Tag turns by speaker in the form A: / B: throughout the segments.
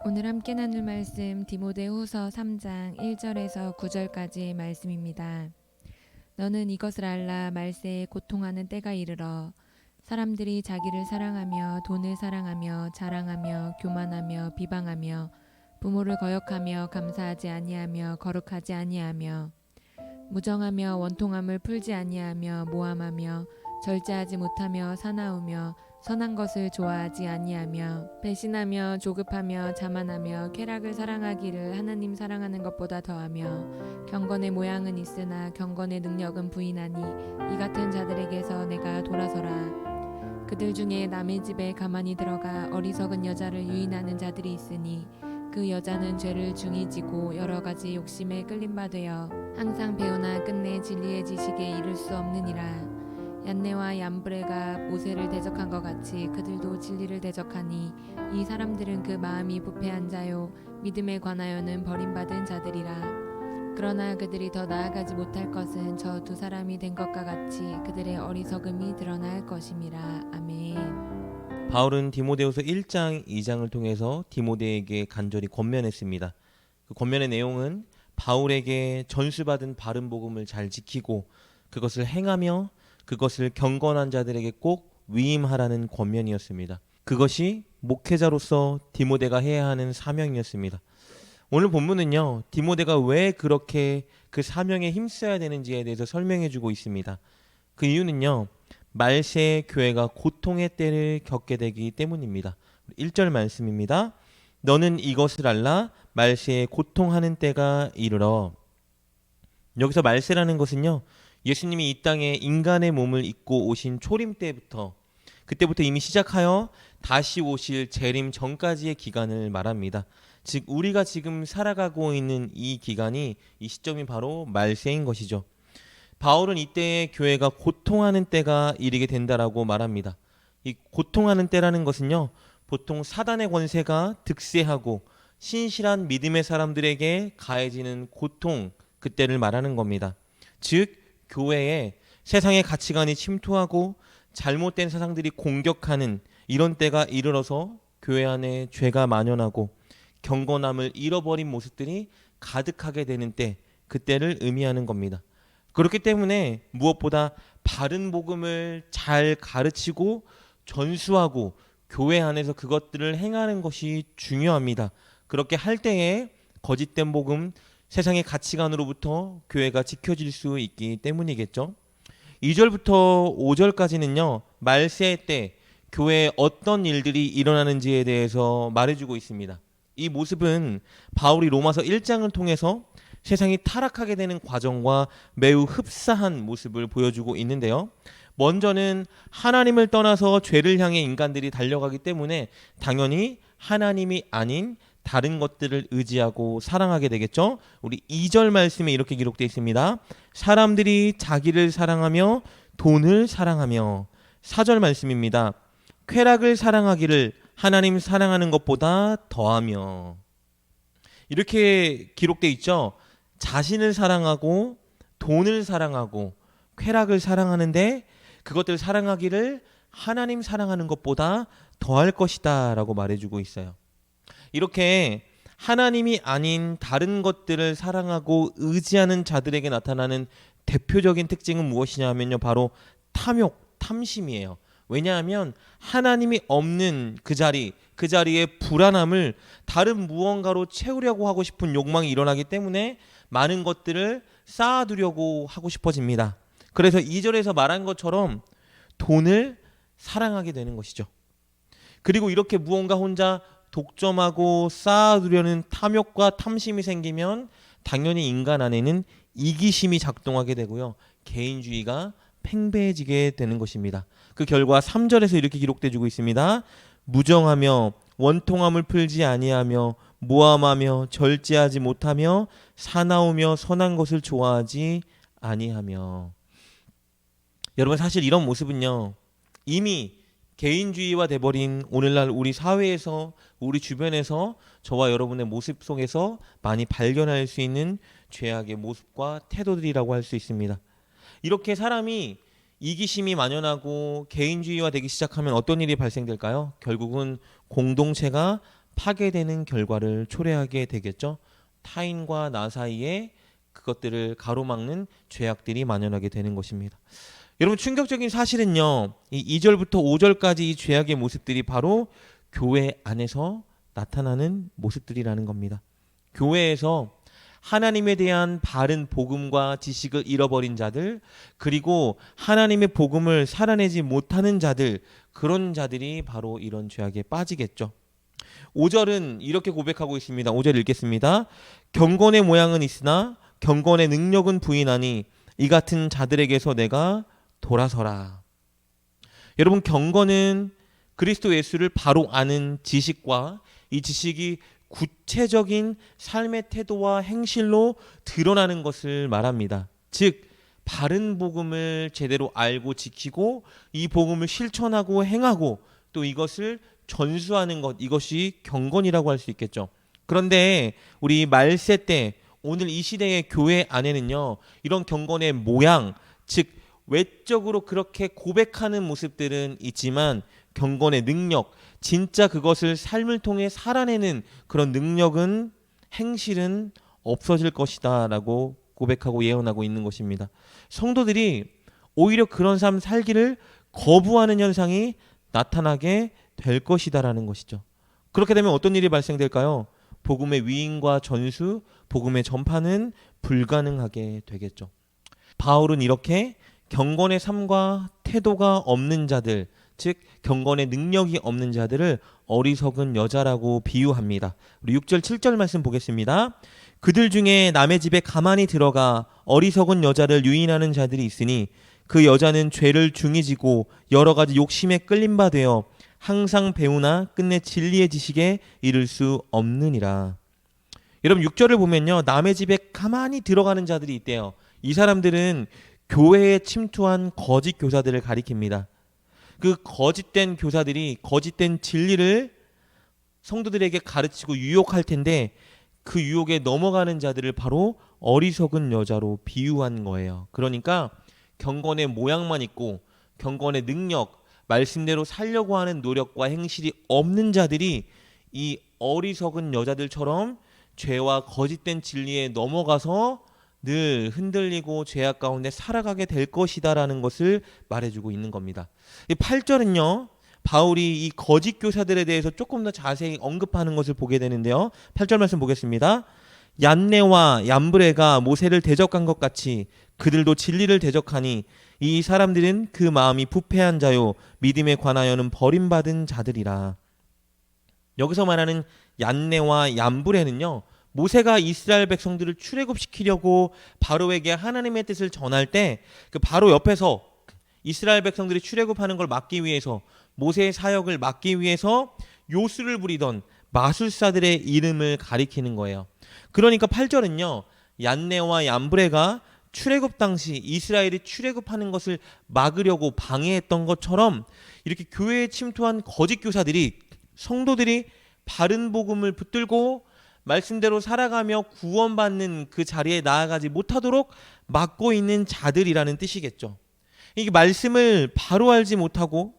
A: 오늘 함께 나눌 말씀 디모데후서 3장 1절에서 9절까지의 말씀입니다. 너는 이것을 알라. 말세에 고통하는 때가 이르러 사람들이 자기를 사랑하며 돈을 사랑하며 자랑하며 교만하며 비방하며 부모를 거역하며 감사하지 아니하며 거룩하지 아니하며 무정하며 원통함을 풀지 아니하며 모함하며 절제하지 못하며 사나우며 선한 것을 좋아하지 아니하며 배신하며 조급하며 자만하며 쾌락을 사랑하기를 하나님 사랑하는 것보다 더하며 경건의 모양은 있으나 경건의 능력은 부인하니 이 같은 자들에게서 내가 돌아서라. 그들 중에 남의 집에 가만히 들어가 어리석은 여자를 유인하는 자들이 있으니 그 여자는 죄를 중히 지고 여러 가지 욕심에 끌린 바 되어 항상 배우나 끝내 진리의 지식에 이를 수 없느니라. 얀네와 얀브레가 모세를 대적한 것 같이 그들도 진리를 대적하니 이 사람들은 그 마음이 부패한 자요 믿음에 관하여는 버림받은 자들이라. 그러나 그들이 더 나아가지 못할 것은 저 두 사람이 된 것과 같이 그들의 어리석음이 드러날 것임이라. 아멘.
B: 바울은 디모데후서 1장, 2장을 통해서 디모데에게 간절히 권면했습니다. 그 권면의 내용은 바울에게 전수받은 바른 복음을 잘 지키고 그것을 행하며 그것을 경건한 자들에게 꼭 위임하라는 권면이었습니다. 그것이 목회자로서 디모데가 해야 하는 사명이었습니다. 오늘 본문은요, 디모데가 왜 그렇게 그 사명에 힘써야 되는지에 대해서 설명해주고 있습니다. 그 이유는요, 말세에 교회가 고통의 때를 겪게 되기 때문입니다. 1절 말씀입니다. 너는 이것을 알라. 말세에 고통하는 때가 이르러. 여기서 말세라는 것은요, 예수님이 이 땅에 인간의 몸을 입고 오신 초림 때부터, 그때부터 이미 시작하여 다시 오실 재림 전까지의 기간을 말합니다. 즉 우리가 지금 살아가고 있는 이 기간이, 이 시점이 바로 말세인 것이죠. 바울은 이때에 교회가 고통하는 때가 이르게 된다라고 말합니다. 이 고통하는 때라는 것은요, 보통 사단의 권세가 득세하고 신실한 믿음의 사람들에게 가해지는 고통, 그때를 말하는 겁니다. 즉 교회에 세상의 가치관이 침투하고 잘못된 사상들이 공격하는 이런 때가 이르러서 교회 안에 죄가 만연하고 경건함을 잃어버린 모습들이 가득하게 되는 때, 그때를 의미하는 겁니다. 그렇기 때문에 무엇보다 바른 복음을 잘 가르치고 전수하고 교회 안에서 그것들을 행하는 것이 중요합니다. 그렇게 할 때에 거짓된 복음, 세상의 가치관으로부터 교회가 지켜질 수 있기 때문이겠죠. 2절부터 5절까지는요, 말세 때 교회에 어떤 일들이 일어나는지에 대해서 말해주고 있습니다. 이 모습은 바울이 로마서 1장을 통해서 세상이 타락하게 되는 과정과 매우 흡사한 모습을 보여주고 있는데요. 먼저는 하나님을 떠나서 죄를 향해 인간들이 달려가기 때문에 당연히 하나님이 아닌 다른 것들을 의지하고 사랑하게 되겠죠. 우리 2절 말씀에 이렇게 기록되어 있습니다. 사람들이 자기를 사랑하며 돈을 사랑하며. 4절 말씀입니다. 쾌락을 사랑하기를 하나님 사랑하는 것보다 더하며. 이렇게 기록되어 있죠. 자신을 사랑하고 돈을 사랑하고 쾌락을 사랑하는데 그것들을 사랑하기를 하나님 사랑하는 것보다 더할 것이다 라고 말해주고 있어요. 이렇게 하나님이 아닌 다른 것들을 사랑하고 의지하는 자들에게 나타나는 대표적인 특징은 무엇이냐면요, 바로 탐욕, 탐심이에요. 왜냐하면 하나님이 없는 그 자리의 불안함을 다른 무언가로 채우려고 하고 싶은 욕망이 일어나기 때문에 많은 것들을 쌓아두려고 하고 싶어집니다. 그래서 2절에서 말한 것처럼 돈을 사랑하게 되는 것이죠. 그리고 이렇게 무언가 혼자 독점하고 쌓아두려는 탐욕과 탐심이 생기면 당연히 인간 안에는 이기심이 작동하게 되고요, 개인주의가 팽배해지게 되는 것입니다. 그 결과 3절에서 이렇게 기록되어지고 있습니다. 무정하며 원통함을 풀지 아니하며 모함하며 절제하지 못하며 사나우며 선한 것을 좋아하지 아니하며. 여러분, 사실 이런 모습은요, 이미 개인주의화 돼버린 오늘날 우리 사회에서, 우리 주변에서 저와 여러분의 모습 속에서 많이 발견할 수 있는 죄악의 모습과 태도들이라고 할 수 있습니다. 이렇게 사람이 이기심이 만연하고 개인주의화 되기 시작하면 어떤 일이 발생될까요? 결국은 공동체가 파괴되는 결과를 초래하게 되겠죠. 타인과 나 사이에 그것들을 가로막는 죄악들이 만연하게 되는 것입니다. 여러분, 충격적인 사실은요, 이 2절부터 5절까지 이 죄악의 모습들이 바로 교회 안에서 나타나는 모습들이라는 겁니다. 교회에서 하나님에 대한 바른 복음과 지식을 잃어버린 자들, 그리고 하나님의 복음을 살아내지 못하는 자들, 그런 자들이 바로 이런 죄악에 빠지겠죠. 5절은 이렇게 고백하고 있습니다. 5절 읽겠습니다. 경건의 모양은 있으나 경건의 능력은 부인하니 이 같은 자들에게서 내가 돌아서라. 여러분, 경건은 그리스도 예수를 바로 아는 지식과 이 지식이 구체적인 삶의 태도와 행실로 드러나는 것을 말합니다. 즉, 바른 복음을 제대로 알고 지키고 이 복음을 실천하고 행하고 또 이것을 전수하는 것, 이것이 경건이라고 할 수 있겠죠. 그런데 우리 말세 때, 오늘 이 시대의 교회 안에는요, 이런 경건의 모양, 즉 외적으로 그렇게 고백하는 모습들은 있지만 경건의 능력, 진짜 그것을 삶을 통해 살아내는 그런 능력은, 행실은 없어질 것이다 라고 고백하고 예언하고 있는 것입니다. 성도들이 오히려 그런 삶 살기를 거부하는 현상이 나타나게 될 것이다라는 것이죠. 그렇게 되면 어떤 일이 발생될까요? 복음의 위임과 전수, 복음의 전파는 불가능하게 되겠죠. 바울은 이렇게 경건의 삶과 태도가 없는 자들, 즉 경건의 능력이 없는 자들을 어리석은 여자라고 비유합니다. 우리 6절 7절 말씀 보겠습니다. 그들 중에 남의 집에 가만히 들어가 어리석은 여자를 유인하는 자들이 있으니 그 여자는 죄를 중히 지고 여러 가지 욕심에 끌린 바 되어 항상 배우나 끝내 진리의 지식에 이를 수 없느니라. 여러분, 6절을 보면요, 남의 집에 가만히 들어가는 자들이 있대요. 이 사람들은 교회에 침투한 거짓 교사들을 가리킵니다. 그 거짓된 교사들이 거짓된 진리를 성도들에게 가르치고 유혹할 텐데 그 유혹에 넘어가는 자들을 바로 어리석은 여자로 비유한 거예요. 그러니까 경건의 모양만 있고 경건의 능력, 말씀대로 살려고 하는 노력과 행실이 없는 자들이 이 어리석은 여자들처럼 죄와 거짓된 진리에 넘어가서 늘 흔들리고 죄악 가운데 살아가게 될 것이다라는 것을 말해주고 있는 겁니다. 8절은요, 바울이 이 거짓 교사들에 대해서 조금 더 자세히 언급하는 것을 보게 되는데요. 8절 말씀 보겠습니다. 얀네와 얀브레가 모세를 대적한 것 같이 그들도 진리를 대적하니 이 사람들은 그 마음이 부패한 자요 믿음에 관하여는 버림받은 자들이라. 여기서 말하는 얀네와 얀브레는요, 모세가 이스라엘 백성들을 출애굽시키려고 바로에게 하나님의 뜻을 전할 때 그 바로 옆에서 이스라엘 백성들이 출애굽하는 걸 막기 위해서, 모세의 사역을 막기 위해서 요술을 부리던 마술사들의 이름을 가리키는 거예요. 그러니까 8절은요, 얀네와 얀브레가 출애굽 당시 이스라엘이 출애굽하는 것을 막으려고 방해했던 것처럼 이렇게 교회에 침투한 거짓 교사들이 성도들이 바른 복음을 붙들고 말씀대로 살아가며 구원받는 그 자리에 나아가지 못하도록 막고 있는 자들이라는 뜻이겠죠. 이게 말씀을 바로 알지 못하고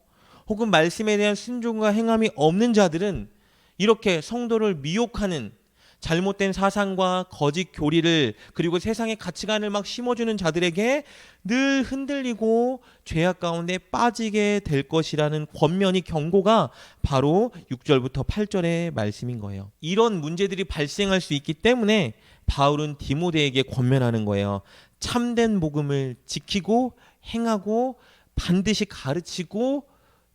B: 혹은 말씀에 대한 순종과 행함이 없는 자들은 이렇게 성도를 미혹하는 잘못된 사상과 거짓 교리를, 그리고 세상의 가치관을 막 심어주는 자들에게 늘 흔들리고 죄악 가운데 빠지게 될 것이라는 권면이, 경고가 바로 6절부터 8절의 말씀인 거예요. 이런 문제들이 발생할 수 있기 때문에 바울은 디모데에게 권면하는 거예요. 참된 복음을 지키고 행하고 반드시 가르치고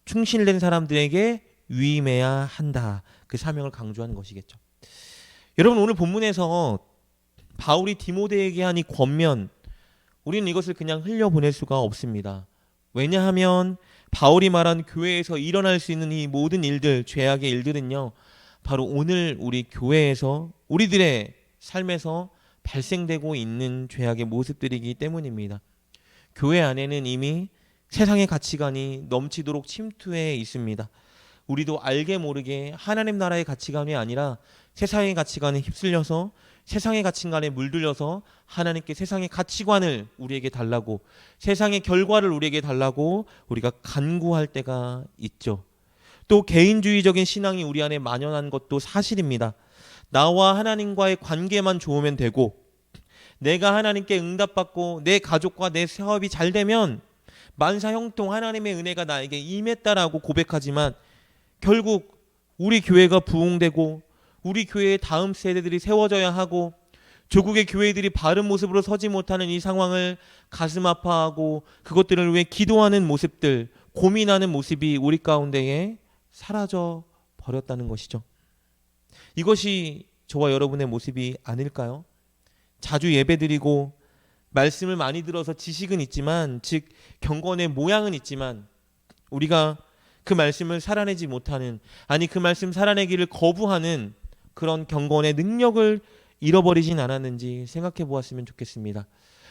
B: 충실된 사람들에게 위임해야 한다. 그 사명을 강조하는 것이겠죠. 여러분, 오늘 본문에서 바울이 디모데에게 한 이 권면, 우리는 이것을 그냥 흘려보낼 수가 없습니다. 왜냐하면 바울이 말한 교회에서 일어날 수 있는 이 모든 일들, 죄악의 일들은요, 바로 오늘 우리 교회에서, 우리들의 삶에서 발생되고 있는 죄악의 모습들이기 때문입니다. 교회 안에는 이미 세상의 가치관이 넘치도록 침투해 있습니다. 우리도 알게 모르게 하나님 나라의 가치관이 아니라 세상의 가치관에 휩쓸려서 세상의 가치관에 물들려서 하나님께 세상의 가치관을 우리에게 달라고, 세상의 결과를 우리에게 달라고 우리가 간구할 때가 있죠. 또 개인주의적인 신앙이 우리 안에 만연한 것도 사실입니다. 나와 하나님과의 관계만 좋으면 되고, 내가 하나님께 응답받고 내 가족과 내 사업이 잘 되면 만사형통 하나님의 은혜가 나에게 임했다라고 고백하지만, 결국 우리 교회가 부흥되고 우리 교회의 다음 세대들이 세워져야 하고 조국의 교회들이 바른 모습으로 서지 못하는 이 상황을 가슴 아파하고 그것들을 위해 기도하는 모습들, 고민하는 모습이 우리 가운데에 사라져 버렸다는 것이죠. 이것이 저와 여러분의 모습이 아닐까요? 자주 예배드리고 말씀을 많이 들어서 지식은 있지만, 즉 경건의 모양은 있지만 우리가 그 말씀을 살아내지 못하는, 아니 그 말씀 살아내기를 거부하는 그런 경건의 능력을 잃어버리진 않았는지 생각해 보았으면 좋겠습니다.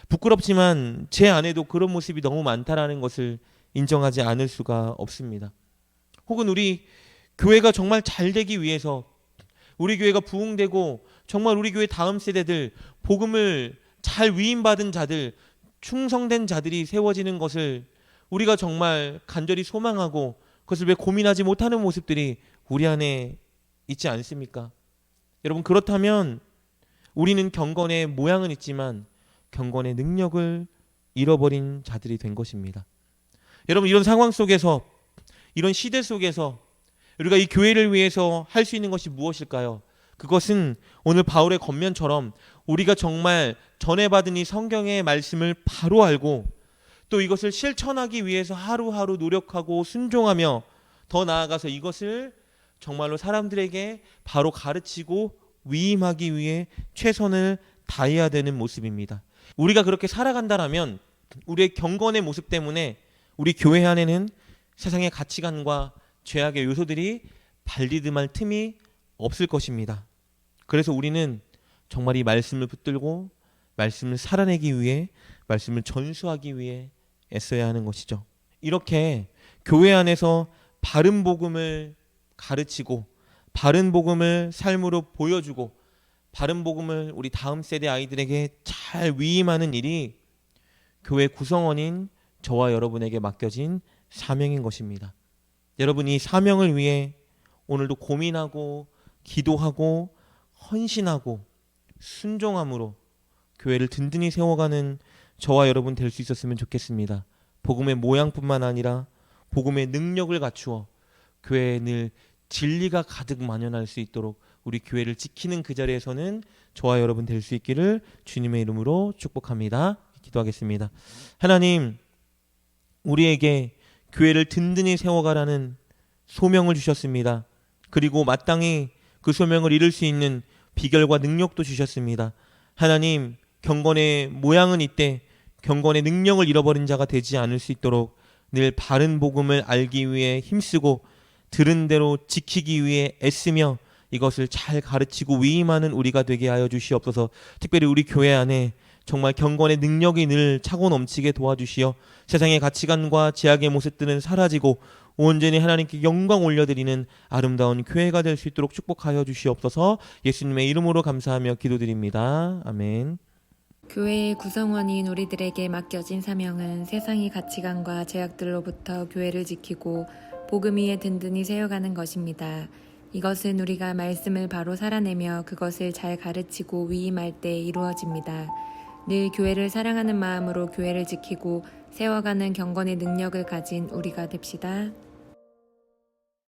B: 부끄럽지만 제 안에도 그런 모습이 너무 많다라는 것을 인정하지 않을 수가 없습니다. 혹은 우리 교회가 정말 잘 되기 위해서, 우리 교회가 부흥되고 정말 우리 교회 다음 세대들, 복음을 잘 위임받은 자들, 충성된 자들이 세워지는 것을 우리가 정말 간절히 소망하고 그것을 왜 고민하지 못하는 모습들이 우리 안에 있지 않습니까? 여러분, 그렇다면 우리는 경건의 모양은 있지만 경건의 능력을 잃어버린 자들이 된 것입니다. 여러분, 이런 상황 속에서, 이런 시대 속에서 우리가 이 교회를 위해서 할 수 있는 것이 무엇일까요? 그것은 오늘 바울의 겉면처럼 우리가 정말 전해받은 이 성경의 말씀을 바로 알고 또 이것을 실천하기 위해서 하루하루 노력하고 순종하며, 더 나아가서 이것을 정말로 사람들에게 바로 가르치고 위임하기 위해 최선을 다해야 되는 모습입니다. 우리가 그렇게 살아간다라면 우리의 경건의 모습 때문에 우리 교회 안에는 세상의 가치관과 죄악의 요소들이 발디듬할 틈이 없을 것입니다. 그래서 우리는 정말 이 말씀을 붙들고 말씀을 살아내기 위해, 말씀을 전수하기 위해 애써야 하는 것이죠. 이렇게 교회 안에서 바른 복음을 가르치고 바른 복음을 삶으로 보여주고 바른 복음을 우리 다음 세대 아이들에게 잘 위임하는 일이 교회 구성원인 저와 여러분에게 맡겨진 사명인 것입니다. 여러분, 이 사명을 위해 오늘도 고민하고 기도하고 헌신하고 순종함으로 교회를 든든히 세워가는 저와 여러분 될 수 있었으면 좋겠습니다. 복음의 모양뿐만 아니라 복음의 능력을 갖추어 교회에 늘 진리가 가득 만연할 수 있도록 우리 교회를 지키는 그 자리에서는 저와 여러분 될 수 있기를 주님의 이름으로 축복합니다. 기도하겠습니다. 하나님, 우리에게 교회를 든든히 세워가라는 소명을 주셨습니다. 그리고 마땅히 그 소명을 이룰 수 있는 비결과 능력도 주셨습니다. 하나님, 경건의 모양은 있되 경건의 능력을 잃어버린 자가 되지 않을 수 있도록 늘 바른 복음을 알기 위해 힘쓰고 들은 대로 지키기 위해 애쓰며 이것을 잘 가르치고 위임하는 우리가 되게 하여 주시옵소서. 특별히 우리 교회 안에 정말 경건의 능력이 늘 차고 넘치게 도와주시어 세상의 가치관과 제약의 모습들은 사라지고 온전히 하나님께 영광 올려드리는 아름다운 교회가 될 수 있도록 축복하여 주시옵소서. 예수님의 이름으로 감사하며 기도드립니다. 아멘.
A: 교회의 구성원인 우리들에게 맡겨진 사명은 세상의 가치관과 제약들로부터 교회를 지키고 복음 위에 든든히 세워가는 것입니다. 이것은 우리가 말씀을 바로 살아내며 그것을 잘 가르치고 위임할 때 이루어집니다. 늘 교회를 사랑하는 마음으로 교회를 지키고 세워가는 경건의 능력을 가진 우리가 됩시다.